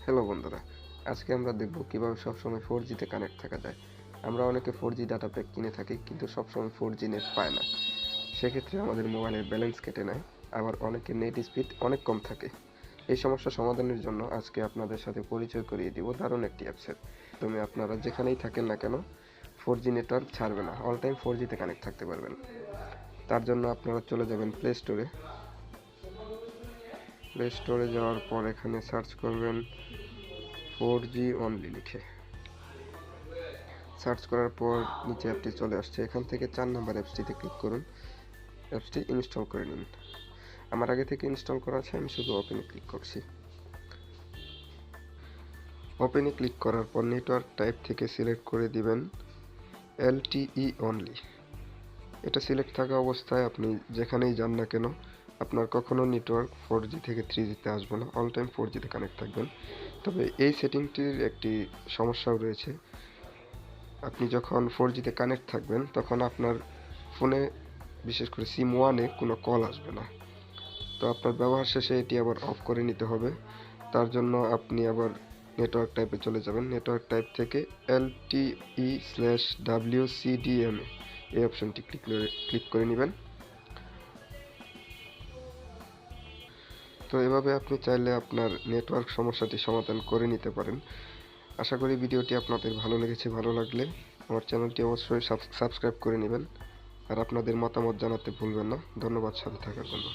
Hello বন্ধুরা, আজকে আমরা দেখব কিভাবে সবসময় 4G তে কানেক্ট থাকা যায়। আমরা অনেকে 4G ডাটা প্যাক কিনে থাকি কিন্তু সবসময় 4G নেট পায় না। সেক্ষেত্রে আমাদের মোবাইলের ব্যালেন্স কেটে নেয়, আবার অনেকের নেট স্পিড অনেক কম থাকে। এই সমস্যা সমাধানের জন্য আজকে আপনাদের সাথে পরিচয় করিয়ে দিব দারুণ একটি অ্যাপসের। তুমি আপনারা যেখানেই থাকেন না কেন 4G নেটওয়ার্ক ছাড়বে না, অল টাইম 4G তে কানেক্ট থাকতে পারবেন। তার জন্য আপনারা চলে যাবেন প্লে স্টোরে যাওয়ার পর এখানে সার্চ করবেন 4G অনলি লিখে। সার্চ করার পর নিচে অ্যাপটি চলে আসছে, এখান থেকে 4 নাম্বার অ্যাপসটিতে ক্লিক করুন। অ্যাপসটি ইনস্টল করে নিন। আমার আগে থেকে ইনস্টল করা আছে, আমি শুধু ওপেনে ক্লিক করছি। ওপেনে ক্লিক করার পর নেটওয়ার্ক টাইপ থেকে সিলেক্ট করে দিবেন LTE অনলি। এটা সিলেক্ট থাকা অবস্থায় আপনি যেখানেই যান না কেন আপনার কখনো নেটওয়ার্ক 4G থেকে 3G তে আসবে না, অল টাইম 4G তে কানেক্ট থাকবেন। তবে এই সেটিংটির একটি সমস্যাও রয়েছে। আপনি যখন 4G তে কানেক্ট থাকবেন তখন আপনার ফোনে, বিশেষ করে সিম ওয়ানে কোনো কল আসবে না। তো আপনার ব্যবহার শেষে এটি আবার অফ করে নিতে হবে। তার জন্য আপনি আবার নেটওয়ার্ক টাইপে চলে যাবেন। নেটওয়ার্ক টাইপ থেকে LTE/WCDMA এই অপশনটি ক্লিক করে নেবেন। তো এভাবে আপনি চাইলে আপনার নেটওয়ার্ক সমস্যাটি সমাধান করে নিতে পারেন। আশা করি ভিডিওটি আপনাদের ভালো লেগেছে। ভালো লাগলে আমার চ্যানেলটি অবশ্যই সাবস্ক্রাইব করে নেবেন আর আপনাদের মতামত জানাতে ভুলবেন না। ধন্যবাদ সাথে থাকার জন্য।